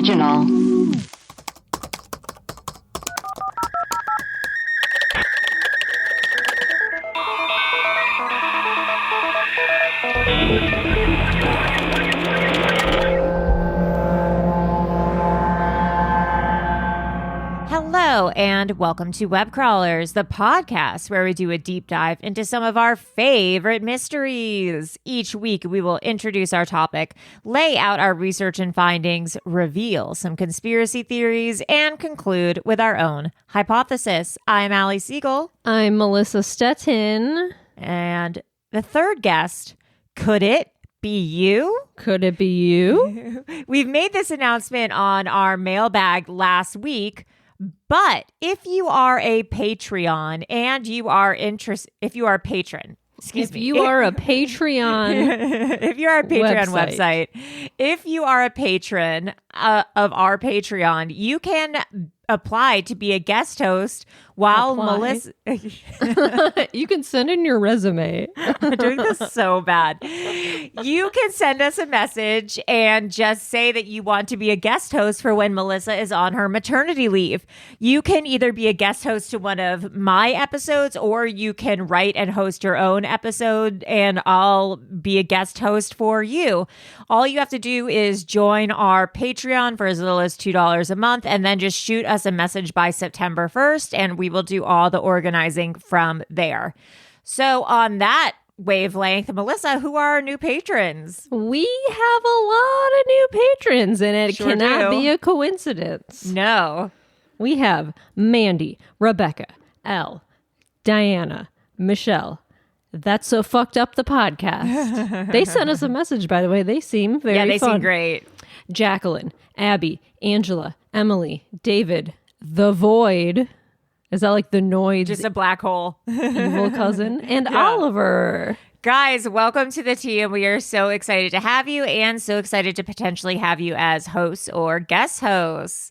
original. Hello, and welcome to Webcrawlers, the podcast where we do a deep dive into some of our favorite mysteries. Each week, we will introduce our topic, lay out our research and findings, reveal some conspiracy theories, and conclude with our own hypothesis. I'm Allie Siegel. I'm Melissa Stettin. And the third guest, could it be you? Could it be you? We've made this announcement on our mailbag last week. But if you are a Patreon and you are if you are a patron, if you are a Patreon, if you are a Patreon website, if you are a patron of our Patreon, you can apply to be a guest host while Melissa. You can send in your resume. I'm doing this so bad. You can send us a message and just say that you want to be a guest host for when Melissa is on her maternity leave. You can either be a guest host to one of my episodes, or you can write and host your own episode and I'll be a guest host for you. All you have to do is join our Patreon for as little as $2 a month and then just shoot us a message by September 1st and we will do all the organizing from there. So on that wavelength, Melissa, who are our new patrons? We have a lot of new patrons, and it cannot be a coincidence. No. We have Mandy, Rebecca, Elle, Diana, Michelle. That's So Fucked Up the podcast. They sent us a message, by the way. They seem very fun. Yeah, they seem great. Jacqueline, Abby, Angela, Emily, David, The Void. Is that like the Noid? Just a black hole. Evil cousin. And Oliver. Guys, welcome to the team. We are so excited to have you and so excited to potentially have you as hosts or guest hosts.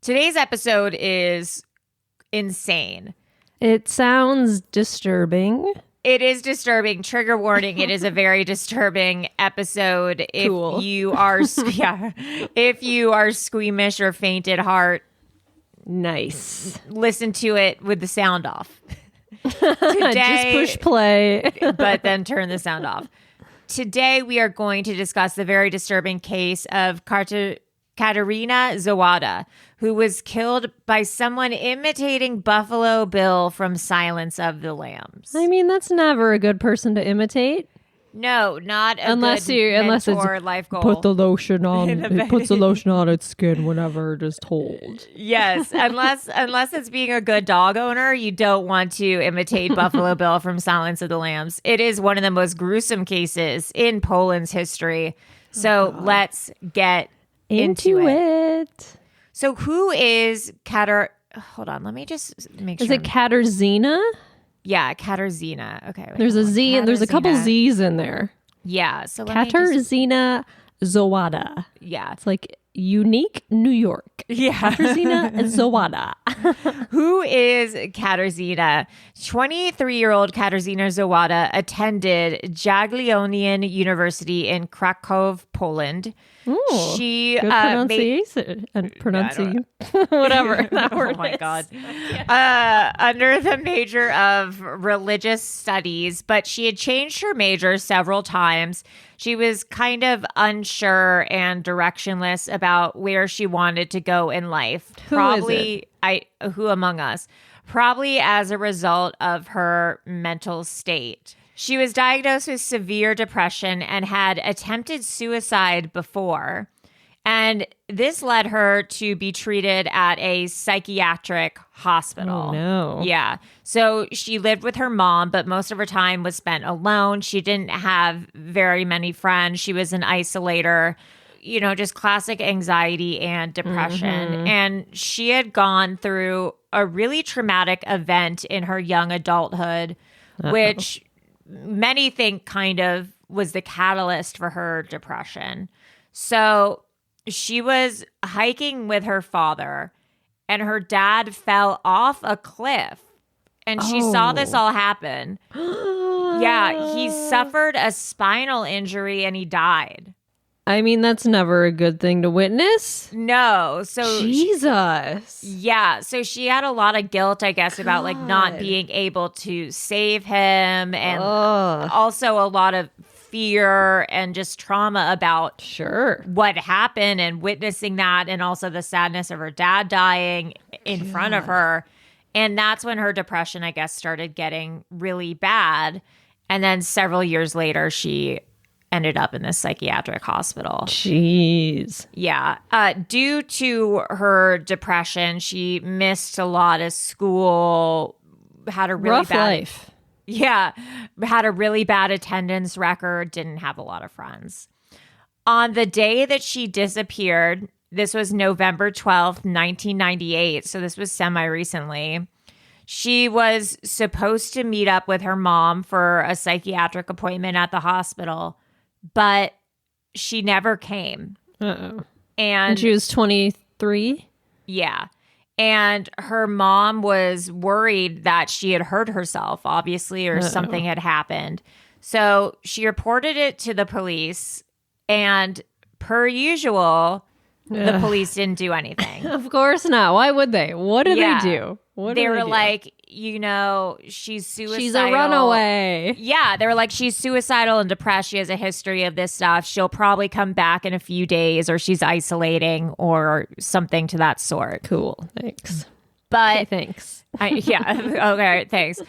Today's episode is insane. It sounds disturbing. It is disturbing. Trigger warning. It is a very disturbing episode. Cool. If you are, if you are squeamish or faint at heart, nice. Listen to it with the sound off. Today, just push play, but then turn the sound off. Today, we are going to discuss the very disturbing case of Katarzyna Zowada, who was killed by someone imitating Buffalo Bill from Silence of the Lambs. I mean, that's never a good person to imitate. No, not unless it's life goal. Put the lotion on. It puts the lotion on its skin whenever it is told. Yes, unless it's being a good dog owner, you don't want to imitate Buffalo Bill from Silence of the Lambs. It is one of the most gruesome cases in Poland's history. So let's get into it. So who is Hold on, let me just make sure. Is it Katarzyna? Yeah, Katarzyna. Okay. Wait, there's a Z and there's a couple Z's in there. Yeah. So Katarzyna Zowada. Yeah. It's like unique New York. Yeah. Katarzyna Zowada. Who is Katarzyna? 23-year-old Katarzyna Zowada attended Jagiellonian University in Krakow, Poland. Ooh, she good pronunciation. Whatever that word. Oh my God. Under the major of religious studies, but she had changed her major several times. She was kind of unsure and directionless about where she wanted to go in life. Who among us? Probably as a result of her mental state. She was diagnosed with severe depression and had attempted suicide before. And this led her to be treated at a psychiatric hospital. Oh, no. Yeah. So she lived with her mom, but most of her time was spent alone. She didn't have very many friends. She was an isolator, just classic anxiety and depression. Mm-hmm. And she had gone through a really traumatic event in her young adulthood, which many think kind of was the catalyst for her depression. So she was hiking with her father and her dad fell off a cliff and she saw this all happen. Yeah, he suffered a spinal injury and he died. I mean, that's never a good thing to witness. No. So Jesus. yeah. So she had a lot of guilt, I guess, about like not being able to save him, and also a lot of fear and just trauma about what happened and witnessing that, and also the sadness of her dad dying in front of her. And that's when her depression, I guess, started getting really bad. And then several years later, she ended up in this psychiatric hospital. Jeez. Yeah. Due to her depression, she missed a lot of school, had a really rough bad life. Yeah. Had a really bad attendance record, didn't have a lot of friends. On the day that she disappeared, this was November 12th, 1998. So this was semi-recently. She was supposed to meet up with her mom for a psychiatric appointment at the hospital, but she never came. Uh-oh. And she was 23? Yeah. And her mom was worried that she had hurt herself, obviously, or something had happened. So she reported it to the police, and per usual, the police didn't do anything. Of course not. Why would they? What do they do? They were like, she's suicidal. She's a runaway. Yeah, they were like, she's suicidal and depressed. She has a history of this stuff. She'll probably come back in a few days, or she's isolating or something to that sort. Cool. Thanks. But okay, thanks. Okay, thanks.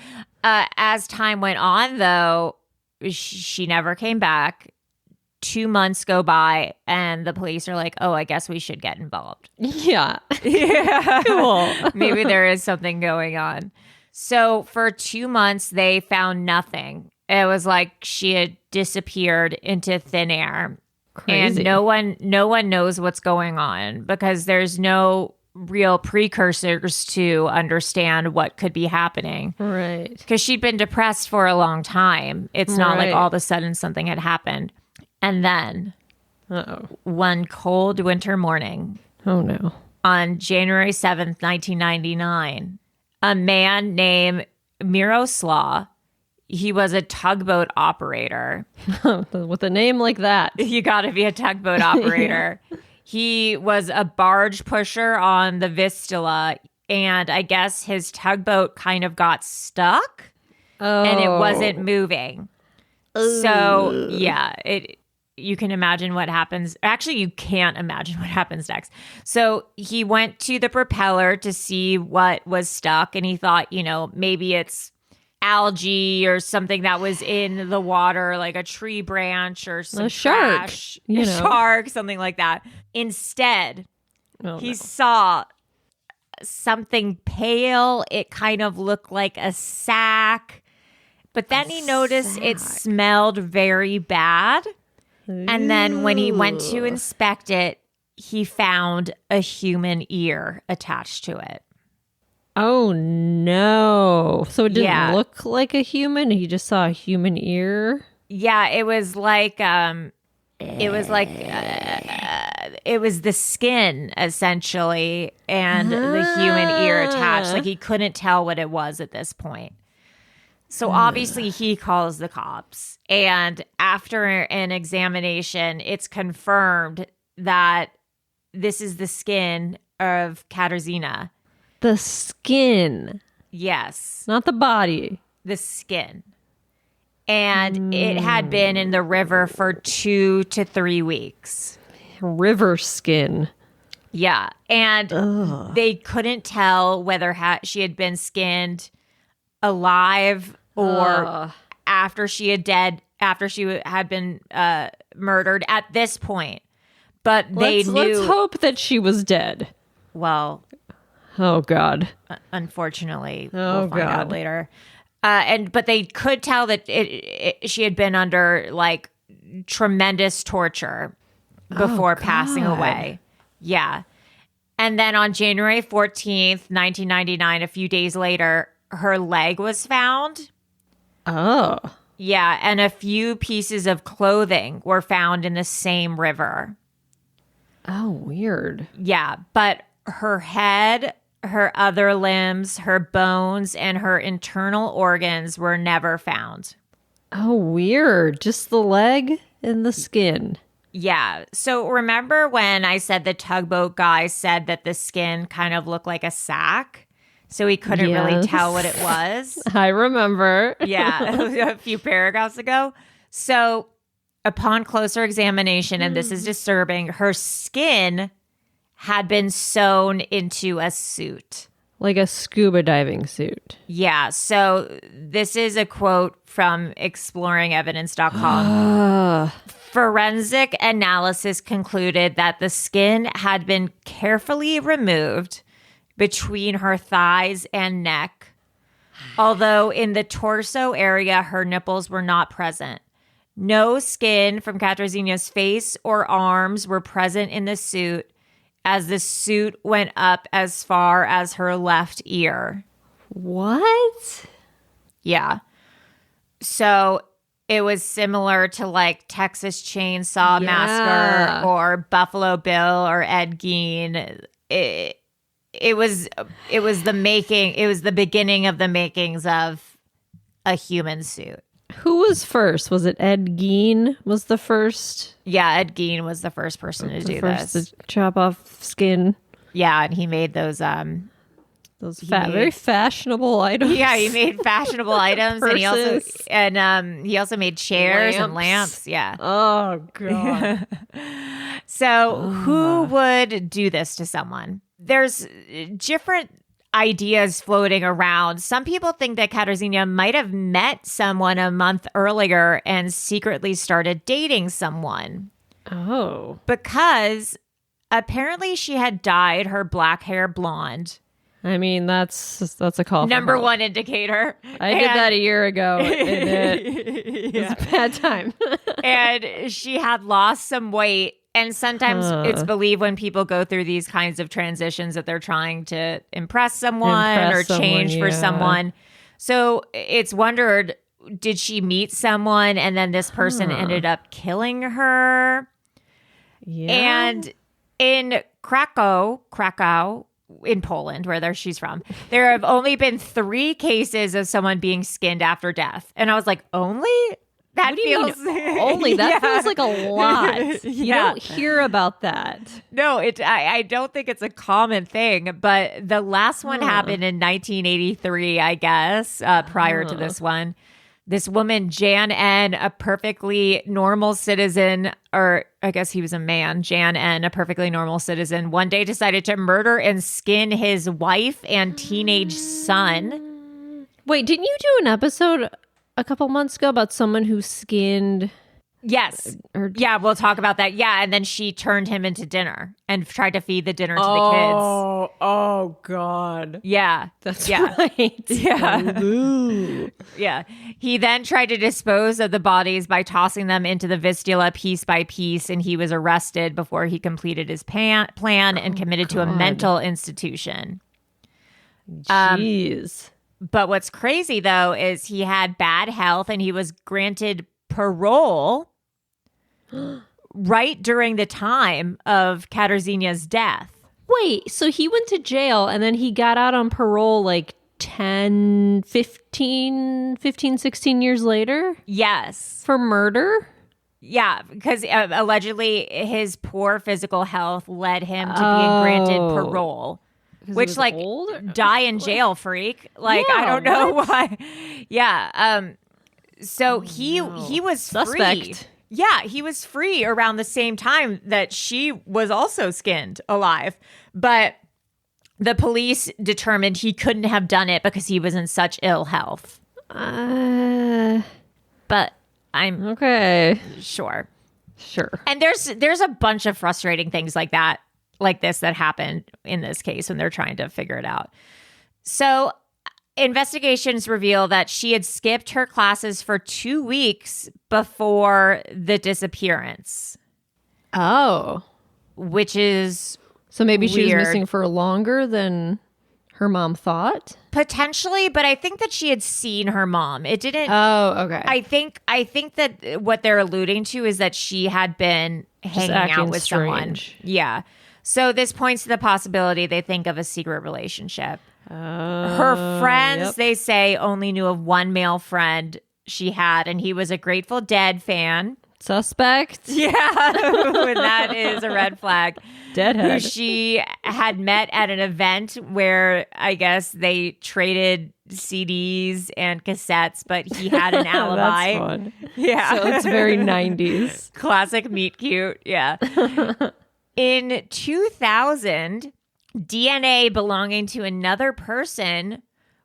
As time went on, though, she never came back. 2 months go by, and the police are like, oh, I guess we should get involved. Yeah. Cool. Maybe there is something going on. So for 2 months, they found nothing. It was like she had disappeared into thin air. Crazy. And no one knows what's going on, because there's no real precursors to understand what could be happening. Right. Because she'd been depressed for a long time. It's not like all of a sudden something had happened. And then, one cold winter morning, on January 7th, 1999, a man named Miroslav, he was a tugboat operator. With a name like that. You got to be a tugboat operator. He was a barge pusher on the Vistula, and I guess his tugboat kind of got stuck, and it wasn't moving. So, yeah, you can imagine what happens. Actually, you can't imagine what happens next. So he went to the propeller to see what was stuck, and he thought, maybe it's algae or something that was in the water, like a tree branch or some trash, a shark, something like that. Instead, he saw something pale. It kind of looked like a sack, but then he noticed it smelled very bad. And then when he went to inspect it, he found a human ear attached to it. Oh, no. So it didn't look like a human? He just saw a human ear? Yeah, it was like, it was the skin, essentially, and the human ear attached. Like, he couldn't tell what it was at this point. So obviously he calls the cops, and after an examination, it's confirmed that this is the skin of Katarzyna. The skin. Yes. Not the body. The skin. And it had been in the river for 2 to 3 weeks. River skin. Yeah. And they couldn't tell whether she had been skinned alive or after she had been murdered at this point. But they knew. Let's hope that she was dead. Well, oh God. Unfortunately, we'll find out later. But they could tell that she had been under like tremendous torture before passing away. Yeah. And then on January 14th, 1999, a few days later, her leg was found. Oh. Yeah, and a few pieces of clothing were found in the same river. Oh, weird. Yeah, but her head, her other limbs, her bones, and her internal organs were never found. Oh, weird. Just the leg and the skin. Yeah. So remember when I said the tugboat guy said that the skin kind of looked like a sack? So he couldn't really Yes. tell what it was. I remember. Yeah, a few paragraphs ago. So upon closer examination, and this is disturbing, her skin had been sewn into a suit. Like a scuba diving suit. Yeah. So this is a quote from exploringevidence.com. Forensic analysis concluded that the skin had been carefully removed between her thighs and neck, although in the torso area, her nipples were not present. No skin from Katarzyna's face or arms were present in the suit, as the suit went up as far as her left ear. What? Yeah. So it was similar to like Texas Chainsaw Massacre or Buffalo Bill or Ed Gein. It was the beginning of the makings of a human suit. Who was first? Was it Ed Gein was the first? Yeah, Ed Gein was the first person to do this. To chop off skin. Yeah, and he made those very fashionable items. Yeah, he made fashionable items, and he also made chairs and lamps. Yeah. Oh god. So who would do this to someone? There's different ideas floating around. Some people think that Katarzyna might have met someone a month earlier and secretly started dating someone. Oh. Because apparently she had dyed her black hair blonde. I mean, that's a call. Number one indicator. I did that a year ago. It was a bad time. And she had lost some weight. And sometimes it's believed when people go through these kinds of transitions that they're trying to impress someone or change for someone. So it's wondered, did she meet someone and then this person ended up killing her? Yeah. And in Krakow, in Poland, where she's from, there have only been 3 cases of someone being skinned after death. And I was like, only? That feels only that feels like a lot. You don't hear about that. No, I don't think it's a common thing, but the last one happened in 1983, I guess, prior to this one. This woman, Jan N., a perfectly normal citizen, or I guess he was a man, Jan N., a perfectly normal citizen, one day decided to murder and skin his wife and teenage son. Wait, didn't you do an episode a couple months ago about someone who skinned? Yes. Yeah, we'll talk about that. Yeah, and then she turned him into dinner and tried to feed the dinner to the kids. Oh, God. Yeah. That's Yeah. right. Yeah. He then tried to dispose of the bodies by tossing them into the Vistula piece by piece, and he was arrested before he completed his plan and committed to a mental institution. Jeez. But what's crazy, though, is he had bad health and he was granted parole right during the time of Katarzyna's death. Wait, so he went to jail and then he got out on parole like 15, 16 years later? Yes. For murder? Yeah, because allegedly his poor physical health led him to being granted parole. Which, like, die in jail, freak. Like, Yeah, I don't know why. Yeah. So he was Suspect. free. Yeah, he was free around the same time that she was also skinned alive. But the police determined he couldn't have done it because he was in such ill health. But I'm okay. Sure. And there's a bunch of frustrating things like that, like this, that happened in this case when they're trying to figure it out. So investigations reveal that she had skipped her classes for 2 weeks before the disappearance. Oh. Which is So maybe she was weird. missing for longer than her mom thought? Potentially, but I think that she had seen her mom. It didn't. Oh, okay. I think that what they're alluding to is that she had been hanging acting out with someone. strange. Yeah. So this points to the possibility they think of a secret relationship. Oh, Her friends, yep. they say, only knew of one male friend she had, and he was a Grateful Dead fan. suspect. Yeah, and that is a red flag. Deadhead. Who she had met at an event where I guess they traded CDs and cassettes, but he had an alibi. That's fun. Yeah. So it's very 90s. Classic meet cute. Yeah. In 2000, DNA belonging to another person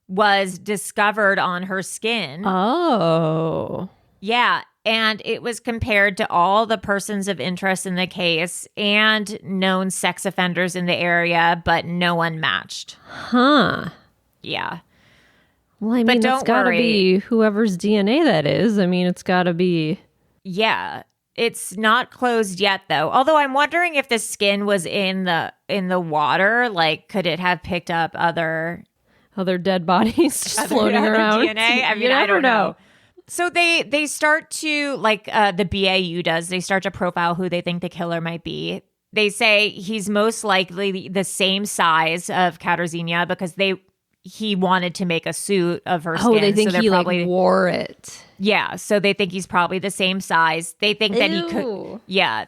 was discovered on her skin. Oh. Yeah. And it was compared to all the persons of interest in the case and known sex offenders in the area, but no one matched. Huh. Yeah. Well, I But mean, don't it's got to worry. be whoever's DNA that is. I mean, it's got to be. Yeah. It's not closed yet, though. Although I'm wondering if the skin was in the water. Like, could it have picked up other Dead bodies just floating other around? DNA? I mean, You I never don't know. So they start to, like the BAU does, they start to profile who they think the killer might be. They say he's most likely the same size of Katarzyna because he wanted to make a suit of her skin. Oh, they think so he probably, like wore it. yeah, so they think he's probably the same size. They think that he could, Ew.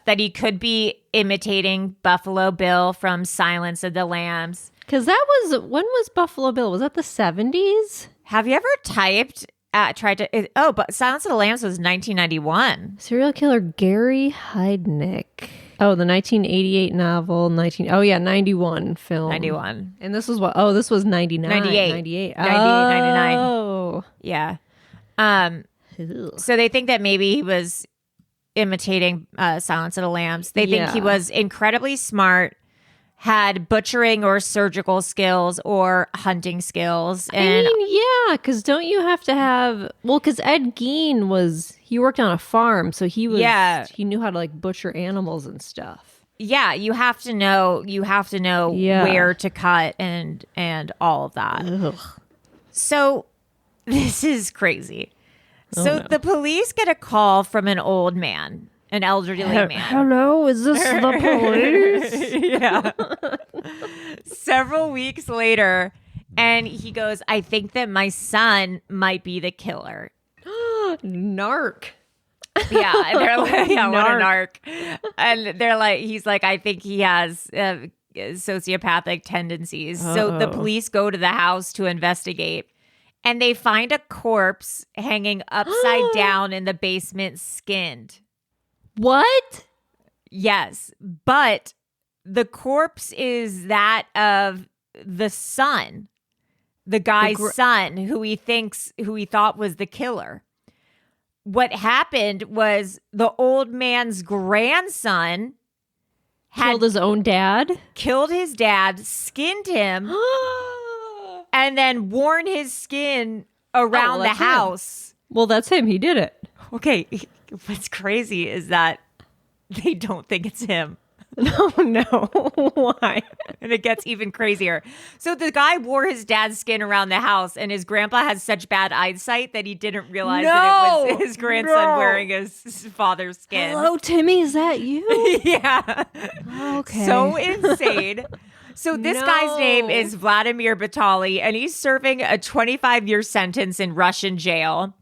that he could be imitating Buffalo Bill from Silence of the Lambs. Because when was Buffalo Bill? Was that the 70s? Have you ever but Silence of the Lambs was 1991. Serial killer Gary Heidnick. Oh, the 1988 novel, 91 film. 91. And this was what? Oh, this was 99. 98. 98. 99. Oh. Yeah. Ew. So they think that maybe he was imitating Silence of the Lambs. They think he Yeah. was incredibly smart, had butchering or surgical skills or hunting skills. And I mean, yeah, because don't you have to have... Well, because Ed Gein he worked on a farm, so he knew how to like butcher animals and stuff. yeah, you have to know Yeah. where to cut and all of that. Ugh. So this is crazy. Oh, So no. the police get a call from an old man, an elderly man. Hello, is this the police? Yeah. Several weeks later, and he goes, I think that my son might be the killer. Narc. Yeah. And they're like, yeah, what a Narc. narc. And they're like, he's like, I think he has sociopathic tendencies. So the Uh-oh. police go to the house to investigate. And they find a corpse hanging upside down in the basement, skinned. What? Yes, but the corpse is that of the son, the guy's son, who he thought was the killer. What happened was the old man's grandson had Killed his own dad? killed his dad, skinned him, and then worn his skin around the that's him. house. Well, that's him. He did it. Okay, what's crazy is that they don't think it's him. No. Why? And it gets even crazier. So the guy wore his dad's skin around the house, and his grandpa has such bad eyesight that he didn't realize that it was his grandson wearing his father's skin. Hello, Timmy. Is that you? Yeah. Okay. So insane. So this guy's name is Vladimir Batali, and he's serving a 25-year sentence in Russian jail.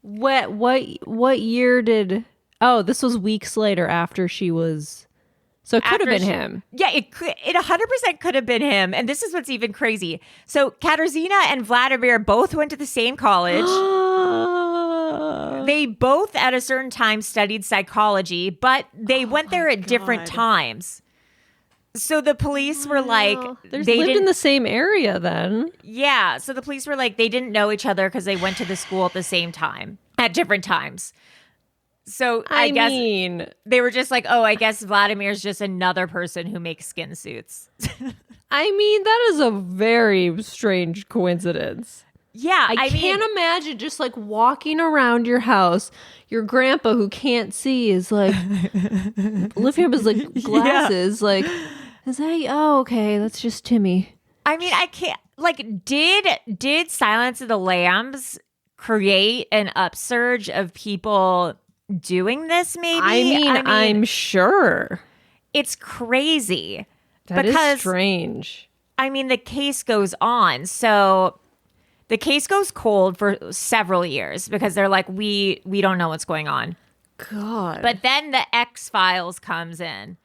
What year did... Oh, this was weeks later after she was... So it could have been him. Yeah, it 100% could have been him. And this is what's even crazy. So Katarzyna and Vladimir both went to the same college. They both at a certain time studied psychology, but they went there at different times. So the police were like, They they lived in didn't. the same area then. Yeah. So the police were like, they didn't know each other because they went to the school at the same time, at different times. So I guess mean, they were just like, oh, I guess Vladimir's just another person who makes skin suits. that is a very strange coincidence. Yeah. I can't imagine just like walking around your house. Your grandpa who can't see is like lifting up his like glasses. Like, is that? Oh, okay. That's just Timmy. I mean, I can't. Like, did Silence of the Lambs create an upsurge of people doing this? Maybe. I'm sure. It's crazy. That is because, strange. I mean, the case goes on. So the case goes cold for several years because they're like, we don't know what's going on. God. But then the X-Files comes in.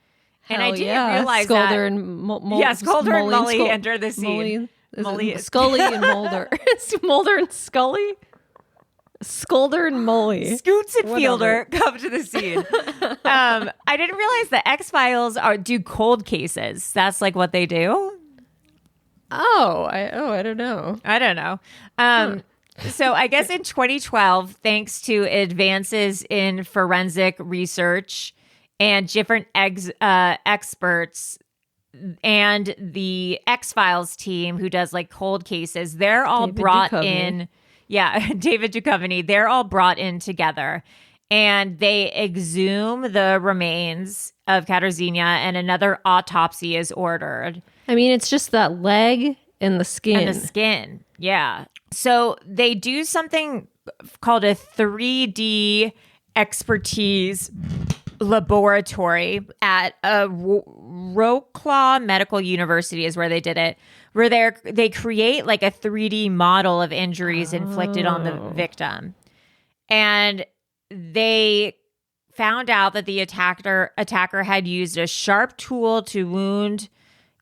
And I didn't realize Skulder that. And Skulder and Mully Skull- enter the scene. Scully and Mulder. It's Mulder and Scully? Skulder and Mully. Scoots and Fielder come to the scene. I didn't realize the X-Files do cold cases. That's like what they do. I don't know. I don't know. So I guess in 2012, thanks to advances in forensic research and different experts and the X-Files team who does like cold cases, they're all brought in. Yeah, David Duchovny. They're all brought in together, and they exhume the remains of Katarzyna, and another autopsy is ordered. I mean, it's just that leg and the skin. Yeah. So they do something called a 3D expertise laboratory at a Wrocław Medical University is where they did it, where they create like a 3D model of injuries inflicted on the victim. And they found out that the attacker had used a sharp tool to wound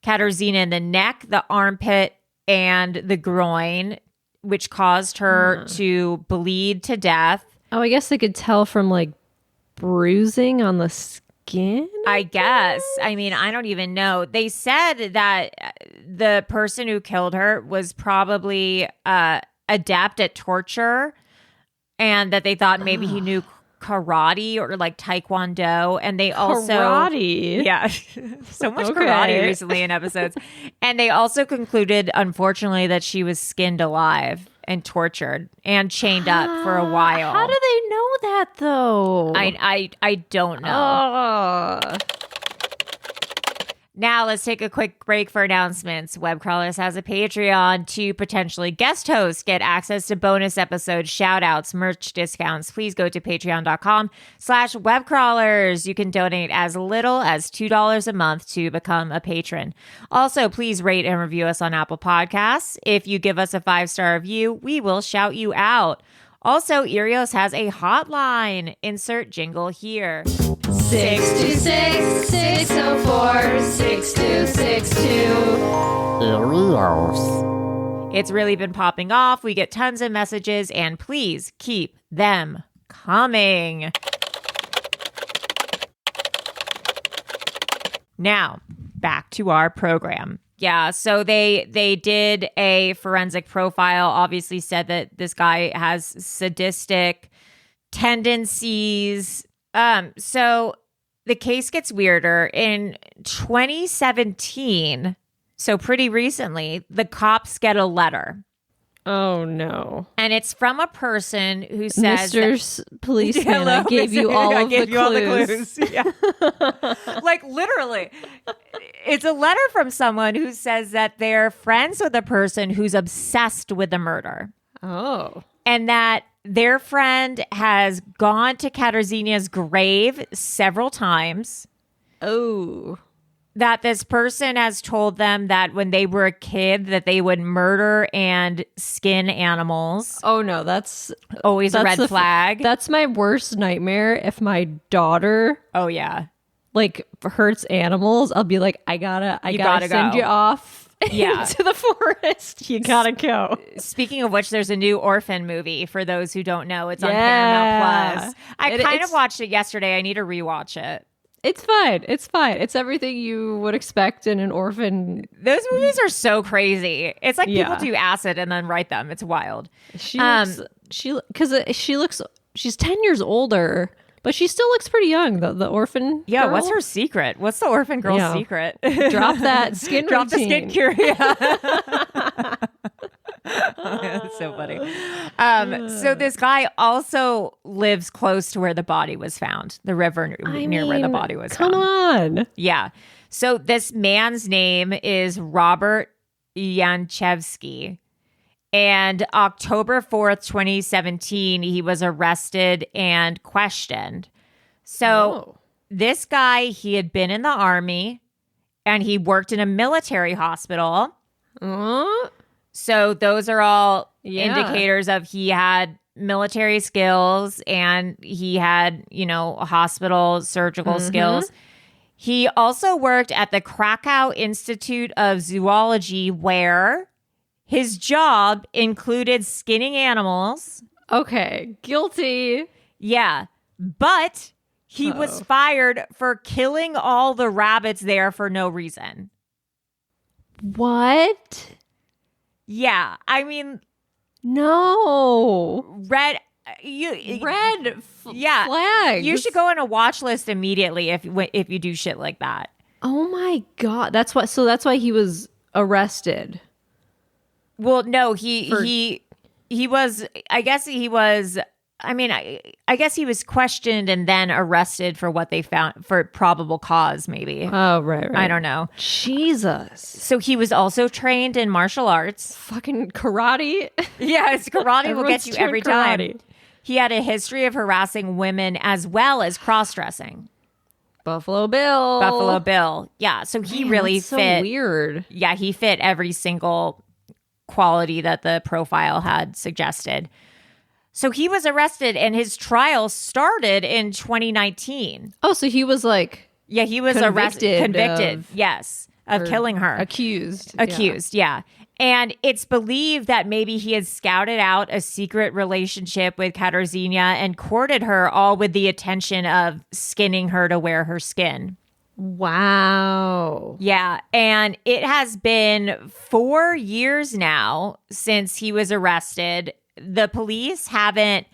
Katarzyna in the neck, the armpit, and the groin, which caused her to bleed to death. Oh, I guess they could tell from like bruising on the skin? I guess. I mean, I don't even know. They said that the person who killed her was probably adept at torture, and that they thought maybe he knew karate or like taekwondo. And they also karate. Yeah. So much karate recently in episodes. And they also concluded, unfortunately, that she was skinned alive and tortured and chained up for a while. How do they know that though? I don't know. Now let's take a quick break for announcements. Webcrawlers has a Patreon to potentially guest host, get access to bonus episodes, shout outs, merch discounts. Please go to patreon.com/webcrawlers. You can donate as little as $2 a month to become a patron. Also, please rate and review us on Apple Podcasts. If you give us a 5-star review, we will shout you out. Also, Erios has a hotline. Insert jingle here. 626-604-6262. Erios. It's really been popping off. We get tons of messages, and please keep them coming. Now, back to our program. Yeah, so they did a forensic profile, obviously said that this guy has sadistic tendencies. So the case gets weirder. In 2017, so pretty recently, the cops get a letter. Oh, no. And it's from a person who says... Mr. Policeman, I gave you all of the clues. Yeah. Like, literally. It's a letter from someone who says that they're friends with a person who's obsessed with the murder. Oh. And that their friend has gone to Katarzyna's grave several times. Oh. That this person has told them that when they were a kid that they would murder and skin animals. Oh no, that's always a red flag. That's my worst nightmare. If my daughter, oh yeah, like hurts animals, I'll be like, I gotta send you off. Yeah, to the forest. You gotta go. Speaking of which, there's a new Orphan movie. For those who don't know, it's on Paramount Plus. I kind of watched it yesterday. I need to rewatch it. It's fine. It's fine. It's everything you would expect in an orphan. Those movies are so crazy. It's like people do acid and then write them. It's wild. She's 10 years older, but she still looks pretty young. The orphan. Yeah. girl. What's her secret? What's the orphan girl's secret? Drop that skin. Drop routine. the skin cure. Yeah. That's so funny. So this guy also lives close to where the body was found, the river near where the body was found. Come on. Yeah. So this man's name is Robert Yanchevsky. And October 4th, 2017, he was arrested and questioned. So this guy, he had been in the army and he worked in a military hospital. So those are all indicators of he had military skills and he had, hospital surgical skills. He also worked at the Krakow Institute of Zoology, where his job included skinning animals. Okay, guilty. Yeah, but he was fired for killing all the rabbits there for no reason. What? Yeah, I mean, no. red flags. You should go on a watch list immediately if you do shit like that. Oh my God. That's why he was arrested. Well, no, he was, I guess he was, I guess he was questioned and then arrested for what they found, for probable cause, maybe. Oh, right. I don't know. Jesus. So he was also trained in martial arts. Fucking karate. Yes, karate will get you every time. Karate. He had a history of harassing women as well as cross-dressing. Buffalo Bill. Yeah, so he Man, really that's so fit. weird. Yeah, he fit every single quality that the profile had suggested. So he was arrested and his trial started in 2019. Oh, so he was like... Yeah, he was convicted, yes, of killing her. Accused, yeah. And it's believed that maybe he had scouted out a secret relationship with Katarzyna and courted her, all with the intention of skinning her to wear her skin. Wow. Yeah, and it has been 4 years now since he was arrested. The police haven't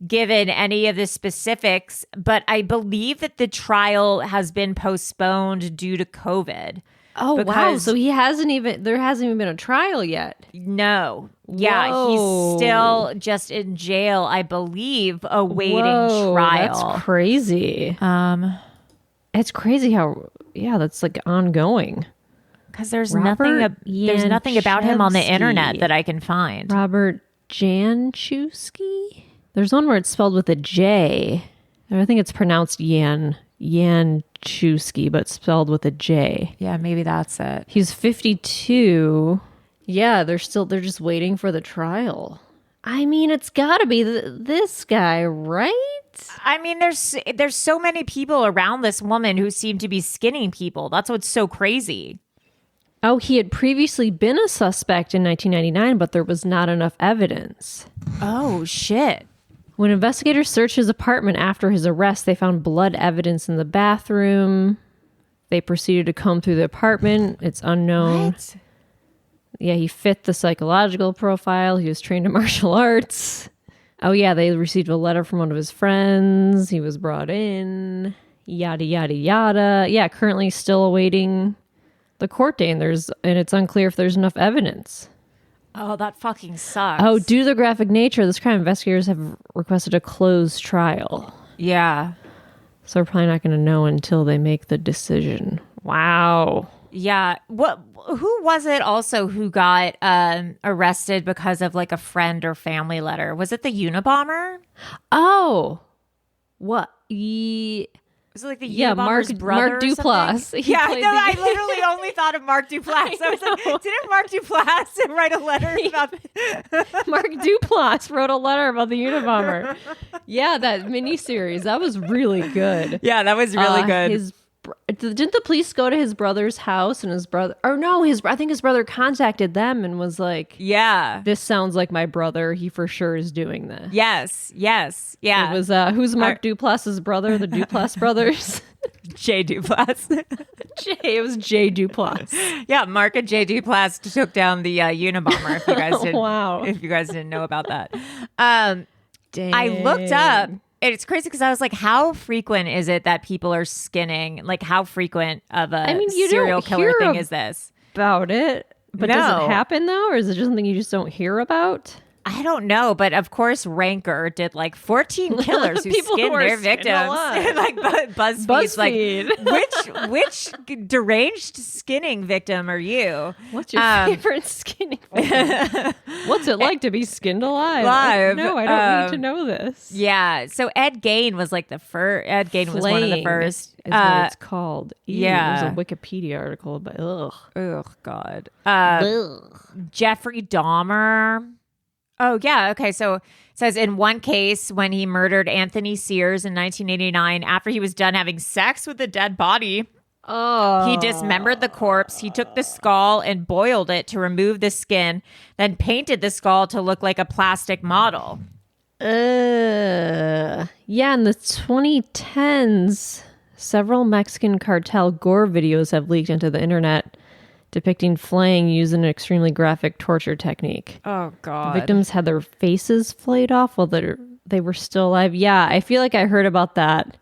given any of the specifics, but I believe that the trial has been postponed due to COVID. Oh, wow. So there hasn't even been a trial yet. No. Yeah, Whoa. he's still just in jail, I believe, awaiting trial. That's crazy. It's crazy how, that's like ongoing. Because there's nothing about him on the internet that I can find. Robert Janczewski? There's one where it's spelled with a J. I think it's pronounced Janczewski, but spelled with a J. Yeah, maybe that's it. He's 52. Yeah, they're just waiting for the trial. I mean, it's got to be this guy, right? I mean, there's so many people around this woman who seem to be skinning people. That's what's so crazy. Oh, he had previously been a suspect in 1999, but there was not enough evidence. Oh, shit. When investigators searched his apartment after his arrest, they found blood evidence in the bathroom. They proceeded to comb through the apartment. It's unknown. What? Yeah, he fit the psychological profile. He was trained in martial arts. Oh, yeah, they received a letter from one of his friends. He was brought in. Yada, yada, yada. Yeah, currently still awaiting the court date, and it's unclear if there's enough evidence. Oh, that fucking sucks. Oh, due to the graphic nature of this crime, investigators have requested a closed trial. Yeah. So we're probably not going to know until they make the decision. Wow. Yeah. Who was it also who got arrested because of like a friend or family letter? Was it the Unabomber? Oh. What? Was it like the Unabomber's brother? Mark Duplass. I literally only thought of Mark Duplass. I was like, didn't Mark Duplass write a letter about Mark Duplass wrote a letter about the Unabomber. Yeah, that miniseries. That was really good. Yeah, that was really good. Didn't the police go to his brother's house and his brother, or no, I think his brother contacted them and was like, yeah, this sounds like my brother. He for sure is doing this. Yes. Yeah. It was, who's Mark Duplass's brother? The Duplass brothers? J. Duplass. It was J. Duplass. Yeah, Mark and J. Duplass took down the Unabomber. If you guys didn't, wow. If you guys didn't know about that. Dang. I looked up. It's crazy because I was like, how frequent is it that people are skinning? Like, how frequent of a serial killer thing is this? About it. But does it happen, though? Or is it just something you just don't hear about? I don't know, but of course, Ranker did like 14 killers who skinned their victims. Like BuzzFeed's like, which deranged skinning victim are you? What's your favorite skinning victim? What's it like to be skinned alive? No, I don't need to know this. Yeah, so Ed Gein was like the first. Ed Gein was one of the first. Is what it's called. Yeah, there's a Wikipedia article, but ugh, God. Jeffrey Dahmer. Oh, yeah. Okay. So it says in one case, when he murdered Anthony Sears in 1989, after he was done having sex with the dead body, he dismembered the corpse. He took the skull and boiled it to remove the skin, then painted the skull to look like a plastic model. Yeah, in the 2010s, several Mexican cartel gore videos have leaked into the internet depicting flaying using an extremely graphic torture technique. Oh, God. The victims had their faces flayed off while they were still alive. Yeah, I feel like I heard about that.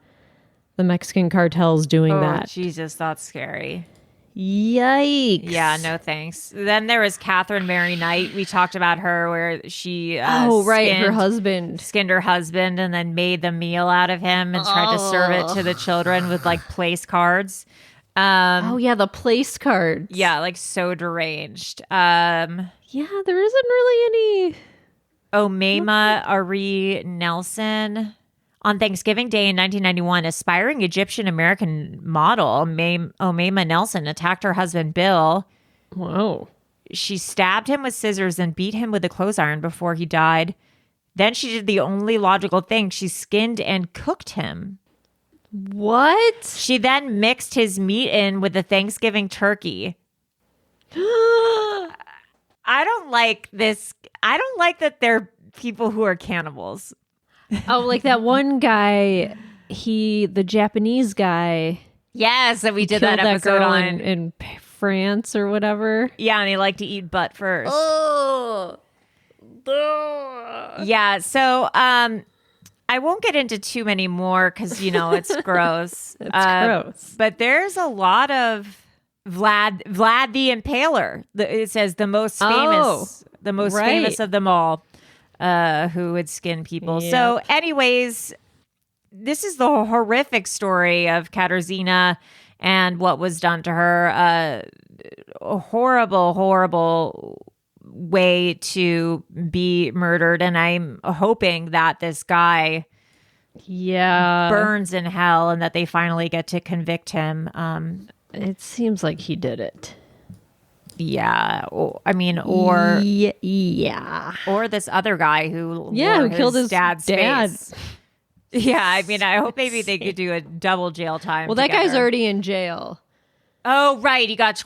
The Mexican cartels doing that. Jesus, that's scary. Yikes. Yeah, no thanks. Then there was Catherine Mary Knight. We talked about her where she her husband. Skinned her husband and then made the meal out of him and tried to serve it to the children with like place cards. The place cards. Yeah, like so deranged. Yeah, there isn't really any. Omema Ari Nelson. On Thanksgiving Day in 1991, aspiring Egyptian-American model Omema Nelson attacked her husband, Bill. Whoa. She stabbed him with scissors and beat him with a clothes iron before he died. Then she did the only logical thing. She skinned and cooked him. What? She then mixed his meat in with the Thanksgiving turkey. I don't like this. I don't like that they're people who are cannibals. Oh, like that one guy, the Japanese guy. Yes, that we did that episode girl on in France or whatever. Yeah, and he liked to eat butt first. Oh. Yeah, so I won't get into too many more because, it's gross. It's gross. But there's a lot of Vlad the Impaler. It says the most famous, famous of them all. Who would skin people. Yep. So anyways, this is the horrific story of Katarzyna and what was done to her. A horrible, horrible way to be murdered. And I'm hoping that this guy burns in hell and that they finally get to convict him. It seems like he did it. Yeah, or this other guy who killed his dad's dad. Face. Yeah, I hope maybe they could do a double jail time. Well, together. That guy's already in jail. Oh, right, he got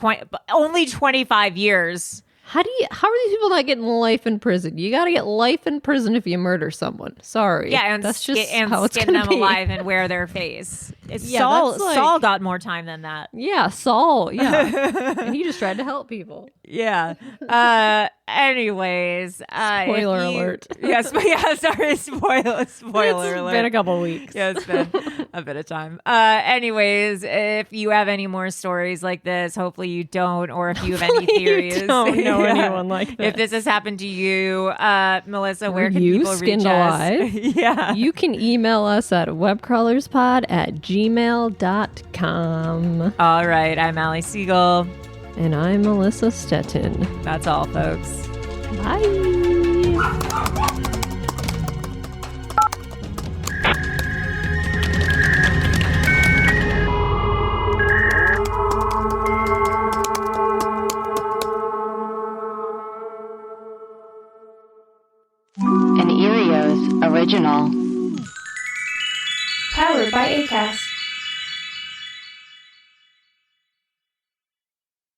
only 25 years. How are these people not getting life in prison? You got to get life in prison if you murder someone. Sorry. Yeah, and that's just how it's skin gonna them be. alive and wear their face. Saul got more time than that. Yeah, Saul. Yeah, and he just tried to help people. Yeah. Anyways, spoiler alert. Yes. Sorry. Spoiler alert. It's been a couple weeks. Yeah, it's been a bit of time. Anyways, if you have any more stories like this, hopefully you don't, or if you have any theories, you don't know anyone like this. If this has happened to you, Melissa, where can you people skinned reach alive? us? Yeah, you can email us at webcrawlerspod@gmail.com. All right, I'm Allie Siegel. And I'm Melissa Stettin. That's all, folks. Bye. An Erios original. Powered by Acast.